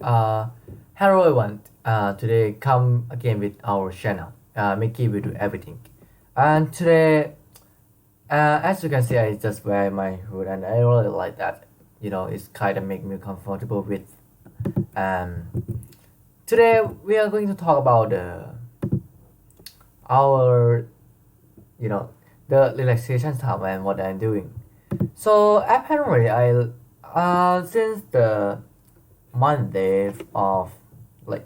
Uh, Hello everyone. Today come again with our channel. Mickey will do everything. And today, as you can see, I just wear my hood, and I really like that. It's kind of make me comfortable with. Um, Today we are going to talk about our, you know, the relaxation time and what I'm doing. So apparently, since the Monday of like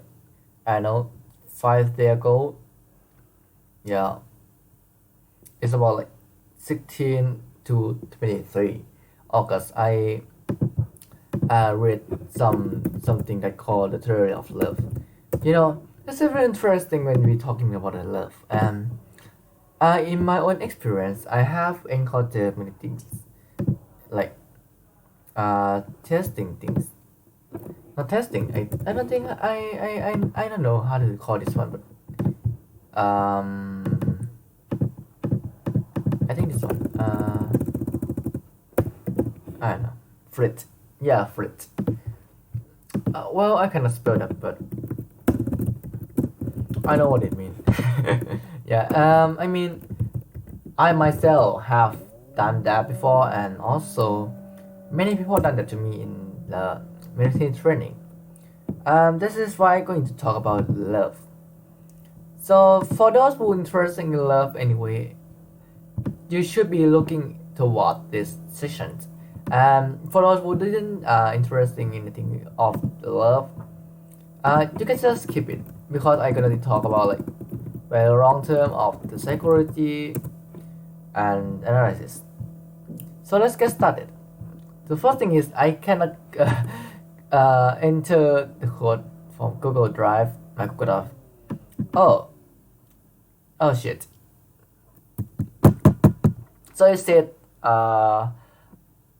I don't know 5 days ago. Yeah, it's about like 16 to 23 August. I read something that called the theory of love. It's very interesting when we're talking about the love. And in my own experience, I have encountered many things like testing things. Not testing. I don't think I don't know how to call this one, but I think this one. I don't know. Frit. Yeah, frit. Well, I cannot spell that, but I know what it means. Yeah. I mean, I myself have done that before, and also many people done that to me in the military training. This is why I'm going to talk about love. So, for those who are interested in love anyway, you should be looking toward this session. For those who didn't interested in anything of the love, you can just skip it because I'm gonna talk about like very long term of the psychology and analysis. So let's get started. The first thing is I cannot enter the code from Google Drive, my Google Drive. Oh, oh shit. So it said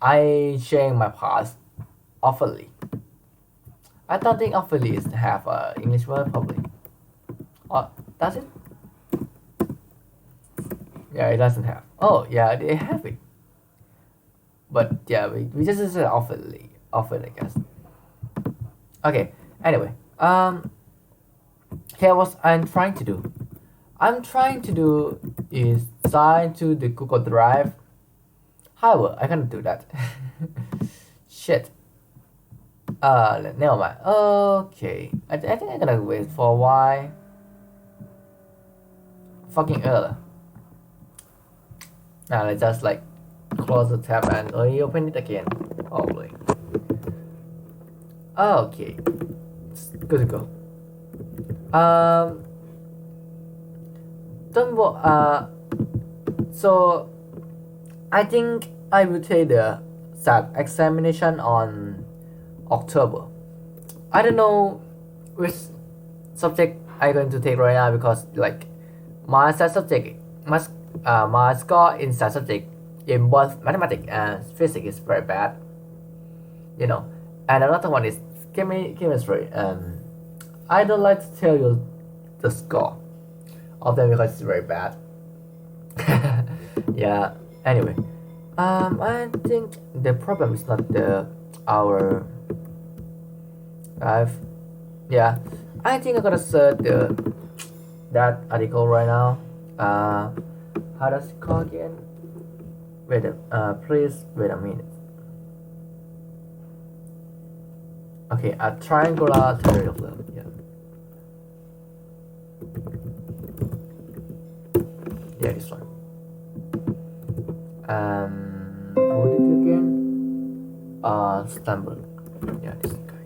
I sharing my past awfully. I don't think awfully is have a English word probably. Oh, does it? Yeah, it doesn't have. Oh yeah, they have it. But yeah, we just say awfully, often I guess. Okay. Anyway, here what I'm trying to do. I'm trying to do is sign to the Google Drive. However, I cannot do that. Shit. Never mind. Okay. I think I'm gonna wait for a while. Fucking early. Now let's just like close the tab and reopen it again. Probably. Okay. It's good to go. Don't so I think I will take the SAT examination on October. I don't know which subject I'm going to take right now because like my SAT subject my score in SAT subject in both mathematics and physics is very bad. And another one is chemistry. I don't like to tell you the score of them because it's very bad. Yeah. Anyway, I think the problem is not our life. Yeah, I think I'm gonna search that article right now. How does it call again? Please wait a minute. Okay, a triangular theory of love. Yeah. Yeah, this one. What is it again? Stumble. Yeah, this guy.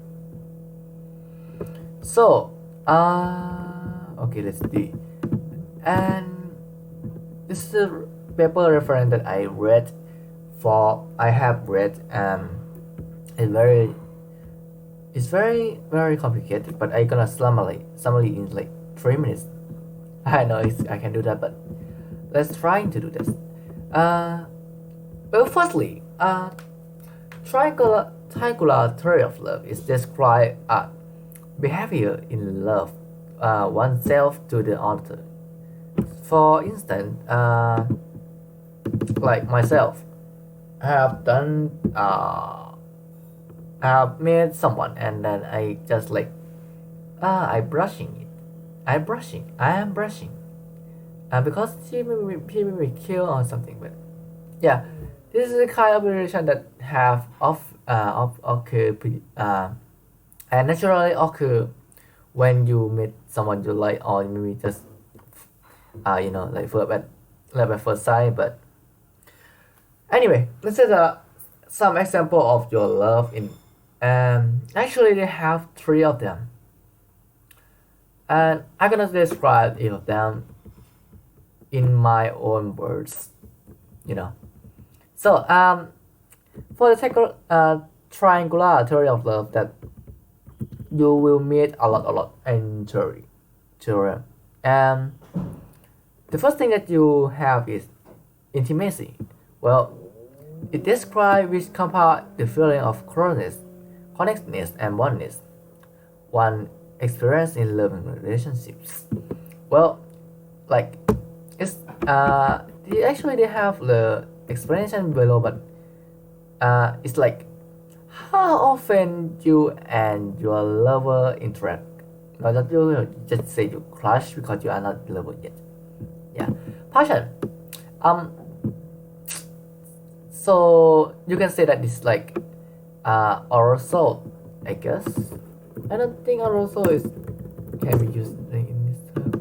So, okay, let's see. And this is a paper reference that I read. I have read. It's very complicated, but I gonna summary in like 3 minutes. I know I can do that, but let's try to do this. Well, firstly, triangular theory of love is describe behavior in love oneself to the other. For instance, like myself, I have done met someone and then I just like I brushing it. I am brushing. Because he may be killed or something. But yeah, this is the kind of relation that have of occur and naturally occur when you meet someone you like or maybe just like love at first sight. But anyway, let's say some example of your love in actually they have three of them, and I'm gonna describe each of them in my own words, you know. So for the triangular theory of love that you will meet a lot in theorem. And the first thing that you have is intimacy. Well, it describes which compound the feeling of closeness, connectedness, and oneness one experience in loving relationships. Well, like it's they have the explanation below, but it's like how often you and your lover interact. Not that you just say you crush because you are not lover yet. Yeah, passion. So you can say that it's like oral soul, I guess. I don't think oral soul is can be used in this term.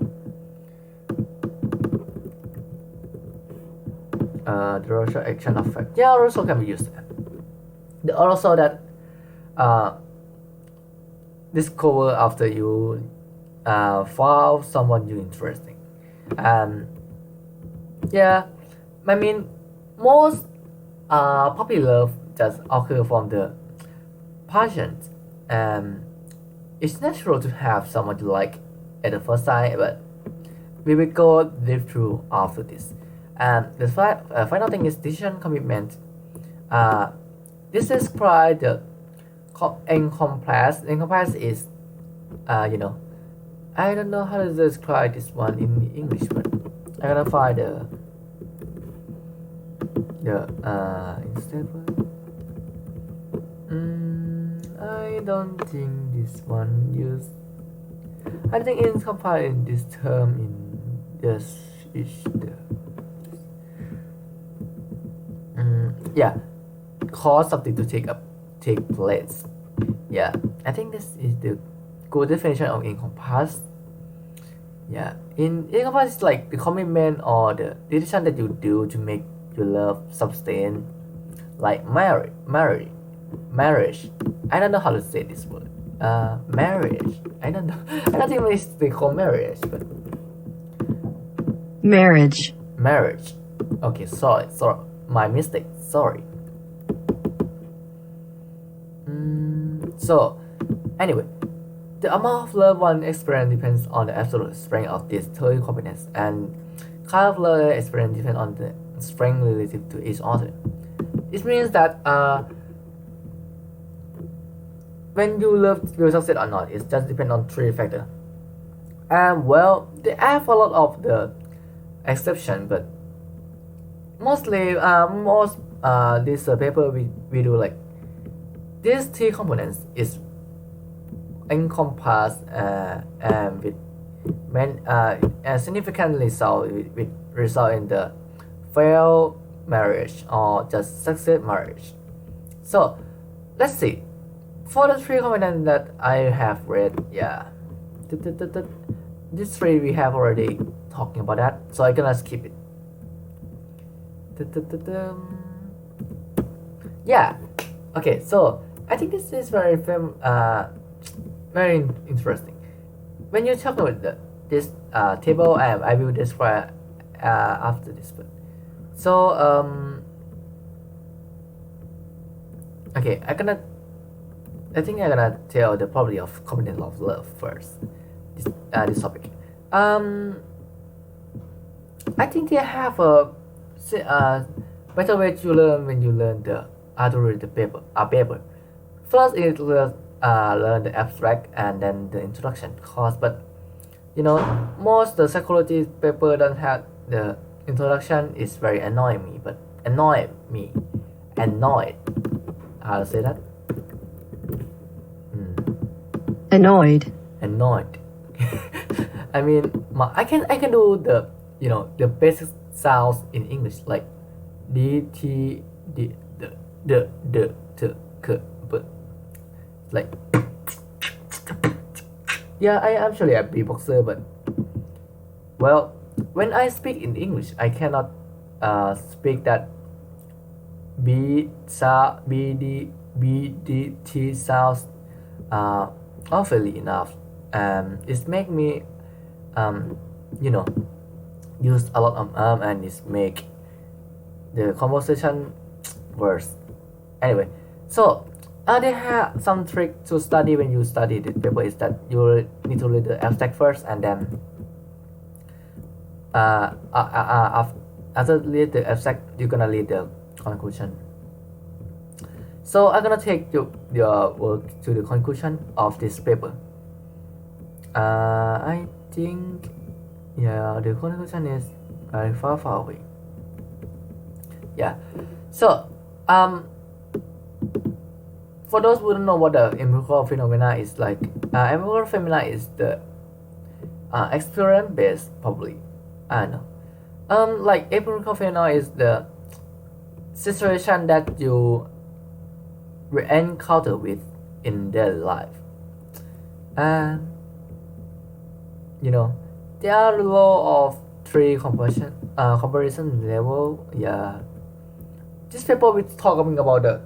The oral action of fact. Yeah, oral soul can be used. The oral soul that discover after you found someone you interesting. Yeah, I mean most puppy love just occur from the passion. It's natural to have someone you like at the first sight, but we will go deep through after this. The final thing is decision commitment. This is quite the encompass. Encompass is, I don't know how to describe this one in English, but I'm gonna find instead one. I don't think this one used. I think encompass in this term in this is the. Yeah, cause something to take place. Yeah, I think this is the good definition of encompass. Yeah, in encompass is like the commitment or the decision that you do to make your love sustain, like marriage. I don't know how to say this word. Marriage. I don't know. I don't think it's they call marriage, but marriage. Marriage. Okay, sorry. My mistake. Sorry. So, anyway, the amount of love one experience depends on the absolute strength of these three components, and kind of love experience depends on the strength relative to each other. It means that when you love will succeed or not, it just depends on three factors. And well, they have a lot of the exception, but mostly most this paper we do like these three components is encompass and with significantly so with result in the failed marriage or just success marriage. So let's see. For the three components that I have read, yeah, these three we have already talking about that, so I'm gonna skip it. Yeah, okay, so I think this is very very interesting. When you talk about this table, I will describe after this. But so okay, I think I'm gonna tell the property of component of love first. This topic. I think they have a better way to learn when you learn how to read the paper. First is learn the abstract and then the introduction course. But most the psychology paper don't have the introduction. Is very annoyed. How to say that? Annoyed. Annoyed. I mean, I can do the basic sounds in English like d t d the t k b, like yeah, I am actually a beatboxer, but well, when I speak in English, I cannot speak that b d t sounds uh, awfully enough, and it make me um, you know use a lot of and it make the conversation worse. Anyway, so they have some trick to study when you study the paper is that you need to read the abstract first, and then after read the abstract, you're gonna read the conclusion. So I'm gonna take your work to the conclusion of this paper. I think yeah, the conclusion is very far away. Yeah. So for those who don't know what the empirical phenomena is like, empirical phenomena is the experience based probably. I know. Like empirical phenomena is the situation that you will encounter with in daily life, and there are the law of three comparison level. Yeah, this paper we talking about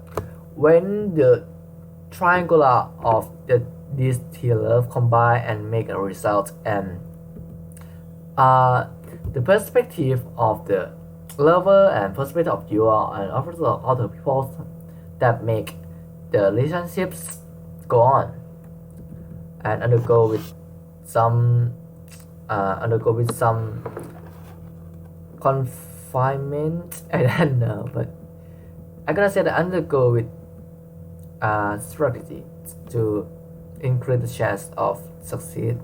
when the triangular of these two love combine and make a result, and the perspective of the lover and perspective of you and other people that make the relationships go on and undergo with some confinement. I don't know, but I gotta say that undergo with strategy to increase the chance of succeed.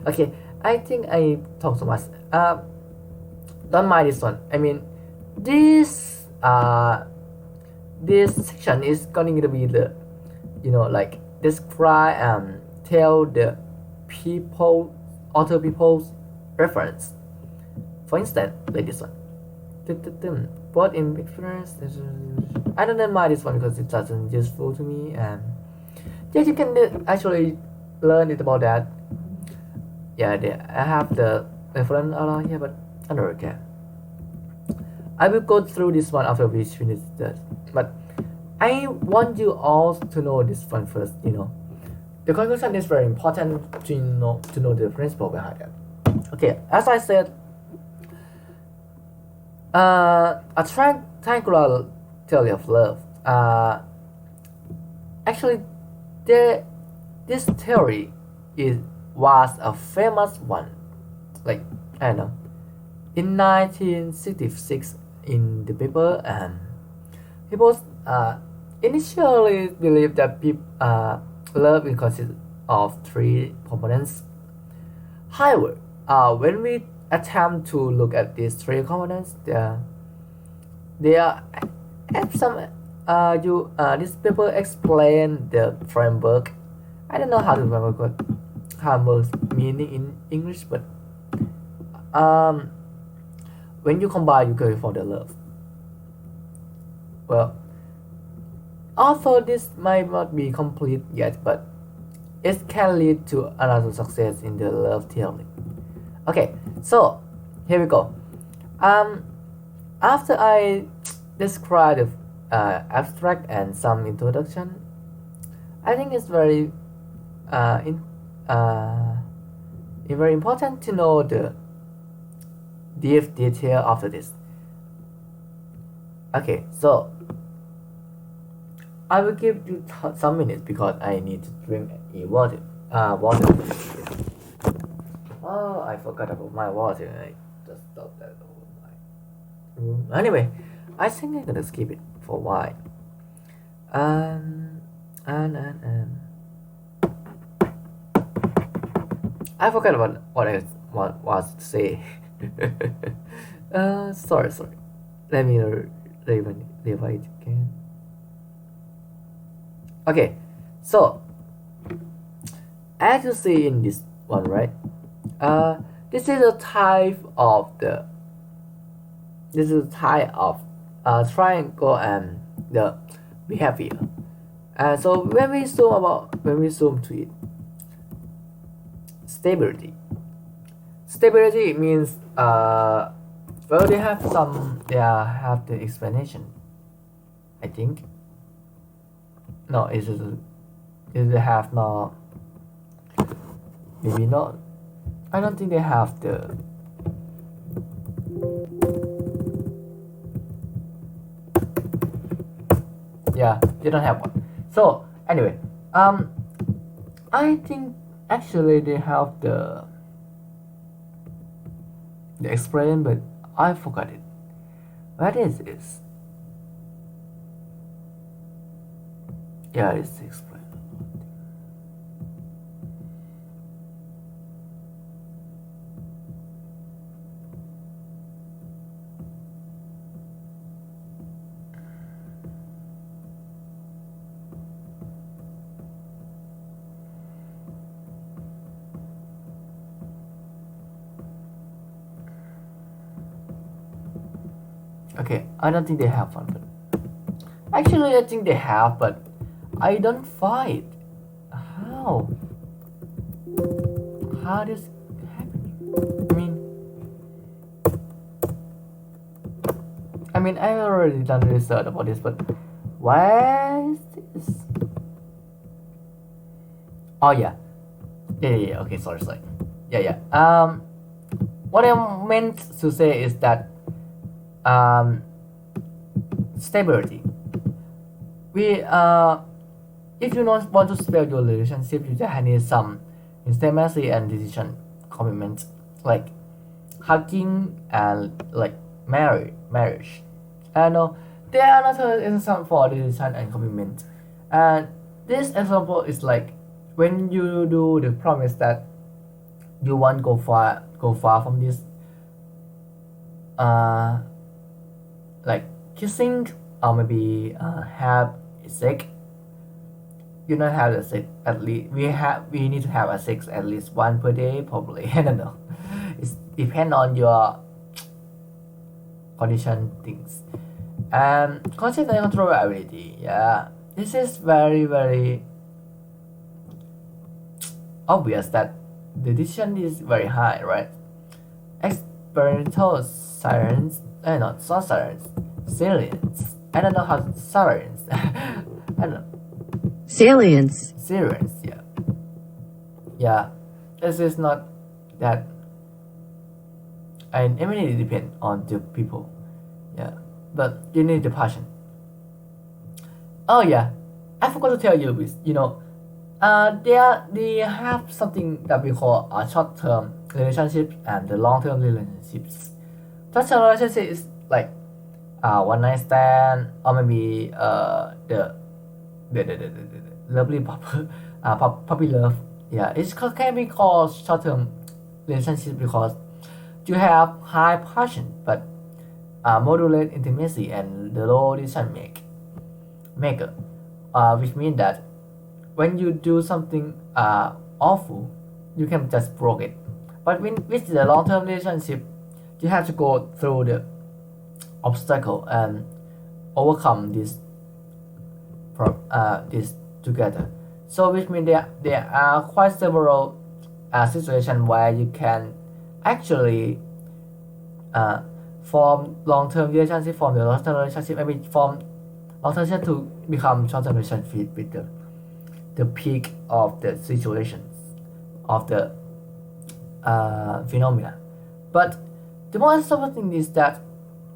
Okay, I think I talk too much. Don't mind this one. I mean, this section is going to be the like describe and tell the other people's reference. For instance, like this one. What in experience? I don't mind this one because it doesn't useful to me, and yeah, you can actually learn it about that. Yeah, I have the reference around here, but I don't really care. I will go through this one after we finish this, but I want you all to know this one first. The conclusion is very important to know the principle behind it. Okay, as I said, a triangular theory of love. Actually, this theory was a famous one. Like I don't know, in 1966 in the paper, and people initially believed that love consists of three components. However, when we attempt to look at these three components, there are some this paper explain the framework. I don't know how to remember what framework meaning in English, but when you combine, you go for the love. Well, although this might not be complete yet, but it can lead to another success in the love theory. Okay, so here we go. After I describe the abstract and some introduction, I think it's very very important to know the deep detail after this. Okay, so I will give you some minutes because I need to drink water. Oh, I forgot about my water. I just stopped that over my room. Anyway, I think I'm gonna skip it for a while. I forgot about what I was to say. Sorry. Let me rewind again. Okay, so as you see in this one, right? Uh, this is a type of the this is a type of triangle and the behavior. And so when we zoom to it, stability. Stability means well they have the explanation. I think no, it have no, maybe not. I don't think they have the. Yeah, they don't have one. So anyway, I think actually they have the explain, but I forgot it. What is this? Yeah, it's explain. Okay, I don't think they have one, but actually I think they have, but I don't find how how this happening. I already done research about this, but why is this? Oh yeah. Okay, sorry. Yeah. What I meant to say is that stability. We if you not want to spell your relationship, you just need some intimacy and decision commitment, like hugging and like marriage. And there are another example for decision and commitment. And this example is like when you do the promise that you want go far from this uh like kissing, or maybe have sex. You not have a sex at least, we need to have a sex at least one per day probably. I don't know, it depends on your condition things. And consent and control ability, yeah, this is very obvious that the decision is very high, right? Experimental science, not so science, salience. I don't know how science. I don't know. Salience. Salience, yeah. Yeah, this is not that. And it depends on the people, yeah. But you need the passion. Oh yeah, I forgot to tell you this. They have something that we call a short-term relationship and the long-term relationships. Short-term relationship is like one night stand, or maybe the lovely puppy love. Yeah, can be called short-term relationship because you have high passion but moderate intimacy and the low decision maker, which means that when you do something awful, you can just broke it. But with the long-term relationship, you have to go through the obstacle and overcome this together. So which means there are quite several situations where you can actually form long-term relationship, form the long-term relationship, maybe form long-term relationship to become short-term relationship with the peak of the situations of the phenomena. But the most important thing is that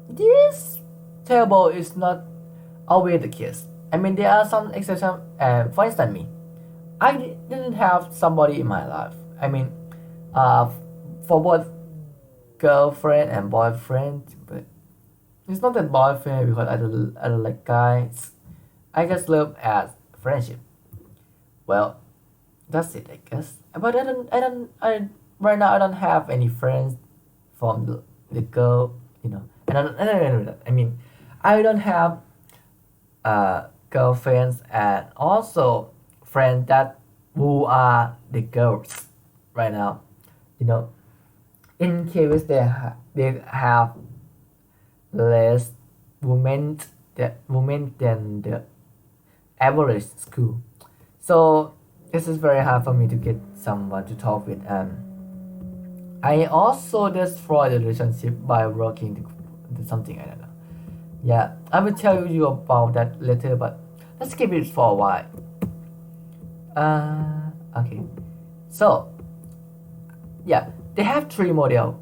this table is not always the case. There are some exceptions. For instance, me, I didn't have somebody in my life. For both girlfriend and boyfriend, but it's not that boyfriend because I don't like guys. I just love as friendship. Well, that's it, I guess. But I right now I don't have any friends from the girl, And I don't have girlfriends and also friends that who are the girls right now. You know, in case they have less women than the average school. So this is very hard for me to get someone to talk with, and I also destroy the relationship by working to something I don't know. Yeah, I will tell you about that later, but let's keep it for a while. Okay. So yeah, they have three models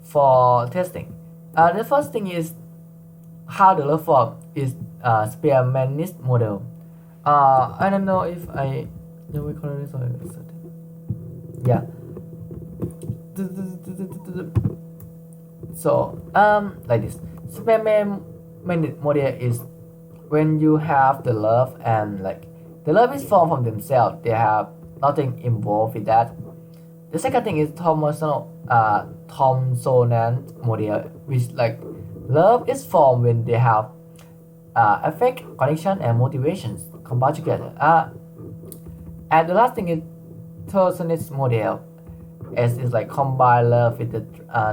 for testing. The first thing is how the love form is spearmanist model. I don't know if I no we call this or yeah. So like this. Spearman model is when you have the love and like the love is formed from themselves. They have nothing involved with that. The second thing is Thomsonian model, which like love is formed when they have affect, connection, and motivations combined together. And the last thing is Thomsonian model, as is like combine love with the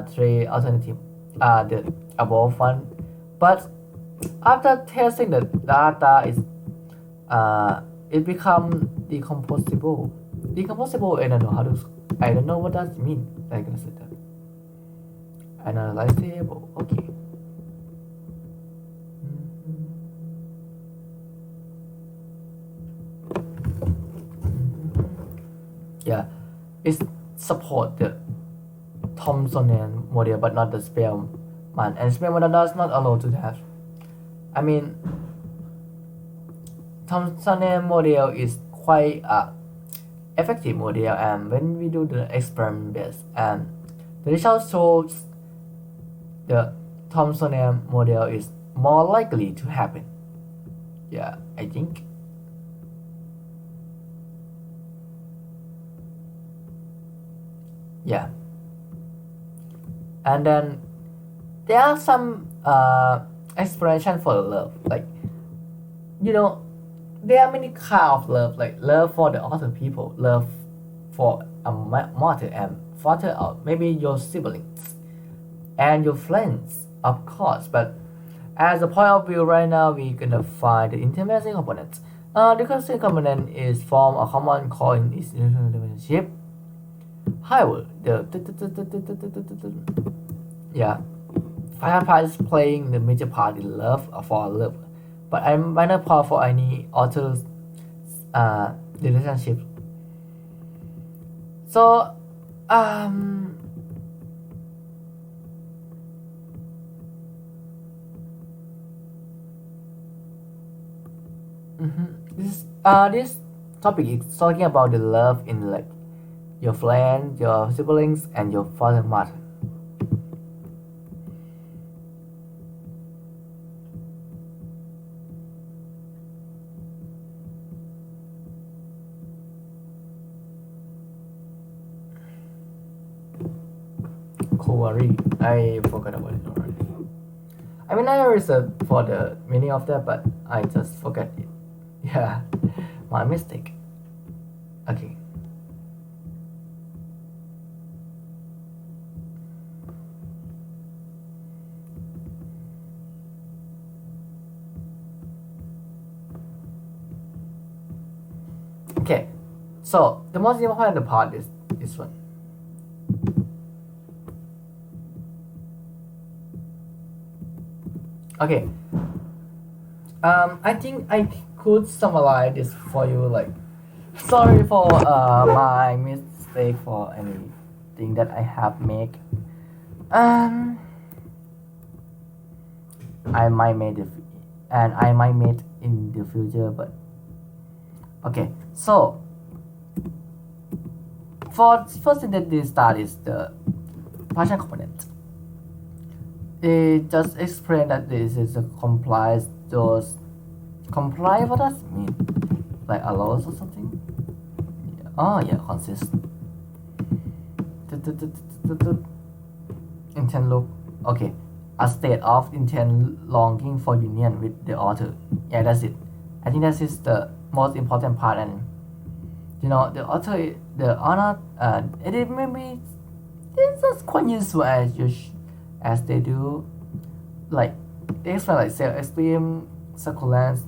three alternative, the above one. But after testing the data, it become decomposable. Decomposable, I don't know what that means. I gonna say that. Analyzable. Okay. Yeah, it support the Thomsonian model, but not the Spearman. And Spearman does not allow to that. I mean, Thomsonian model is quite effective model, and when we do the experiment based, and the result shows the Thomsonian model is more likely to happen. Yeah, I think. Yeah. And then there are some explanation for love. Like, you know, there are many kind of love, like love for the other people, love for a mother and father, or maybe your siblings and your friends, of course. But as a point of view right now, we're gonna find the intimacy component. The consent component is form a common core in its relationship. However, yeah, firefight is playing the major part in love for love, but a minor part for any other relationship. So, this topic is talking about the love in like your friends, your siblings, and your father and mother. Kowari, I forgot about it already. I mean, I researched for the meaning of that, but I just forgot it. Yeah, my mistake. Okay. Okay, so the most important part is this one. Okay, I think I could summarize this for you. Like, sorry for my mistake for anything that I have made. I might make it, and I might make in the future, but okay. So, for first thing that they start is the function component. It just explain that this is a complies those comply. What does it mean? Like allows or something? Yeah. Oh yeah, consist. Intent look. Okay, a state of intent longing for union with the author. Yeah, that's it. I think that is the most important part, and The author, the honor, it maybe it's just quite useful as they do, like they explain like cell extreme, succulence,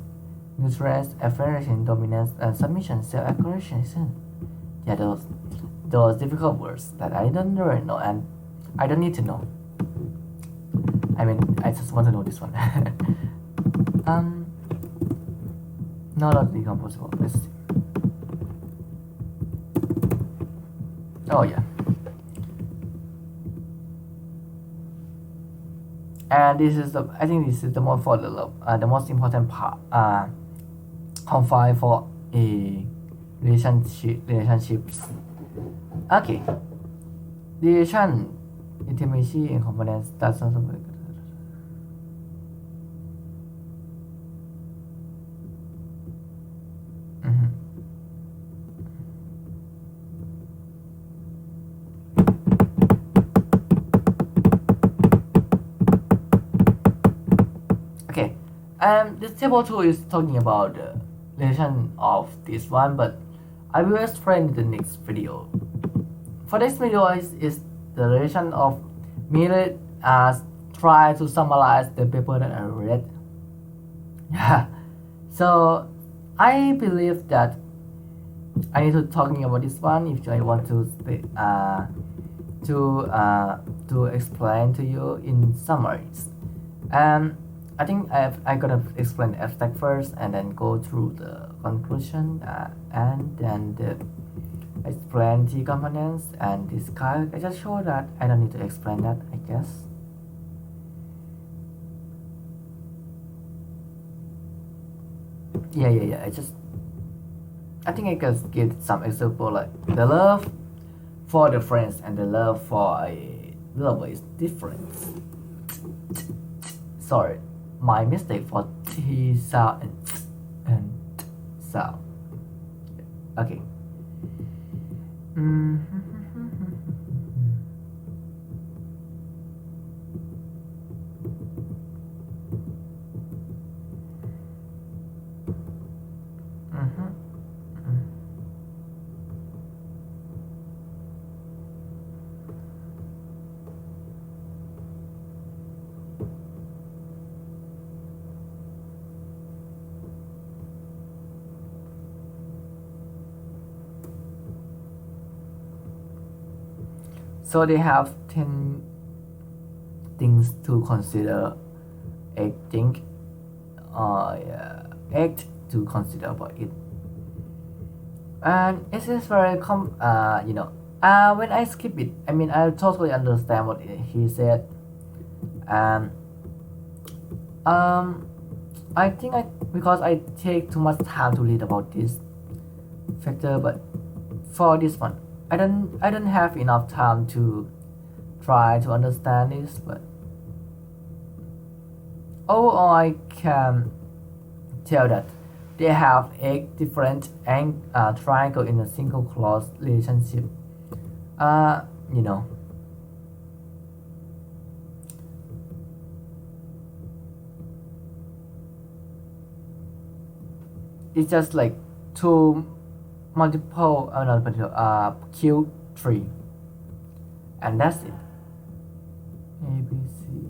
nutrients, affiliation, dominance, and submission, cell accumulation. Yeah, those difficult words that I don't really know and I don't need to know. I mean, I just want to know this one. um, not decomposable. Let's see. Oh yeah. And this is I think this is the most for the most important part. Confine for a relationships. Okay. Relation, intimacy, and confidence. That's not so good. Okay, this table 2 is talking about the relation of this one, but I will explain in the next video. For this video is the relation of mirror as try to summarize the paper that I read. Yeah, so I believe that I need to talking about this one if I want to explain to you in summaries. I think I gotta explain the abstract first and then go through the conclusion and then explain the components and this guy. I just show that I don't need to explain that, I guess. Yeah. I think I can give some example like the love for the friends and the love for a lover is different. Sorry, my mistake for T sound and sound. Okay. So they have 10 things to consider. 8 think, yeah, 8 to consider about it. And it is very when I skip it, I mean I totally understand what he said. And I think because I take too much time to read about this factor, but for this one I don't have enough time to try to understand this, but overall I can tell that they have 8 different triangle in a single clause relationship. You know, it's just like two multiple not multiple Q3 and that's it. A B C D.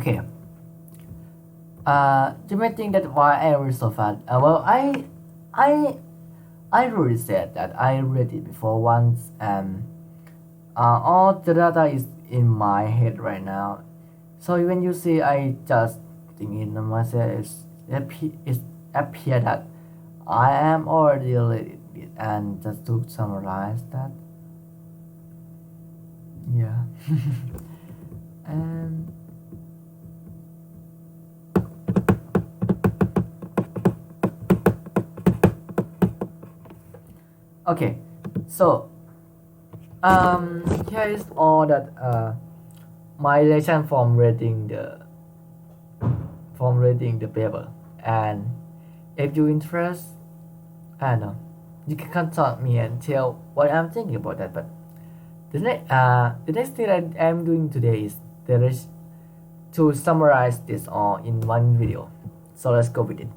Okay. You may think that why I read so fast. Well, I, I already said that I read it before once, and all the data is in my head right now. So when you see I just thinking to myself, it's appear that I am already read it, and just to summarize that, yeah. And okay, so here is all that my relation from reading the paper, and if you interest, I don't know, you can contact me and tell what I'm thinking about that. But the next thing that I'm doing today is there is to summarize this all in one video. So let's go with it.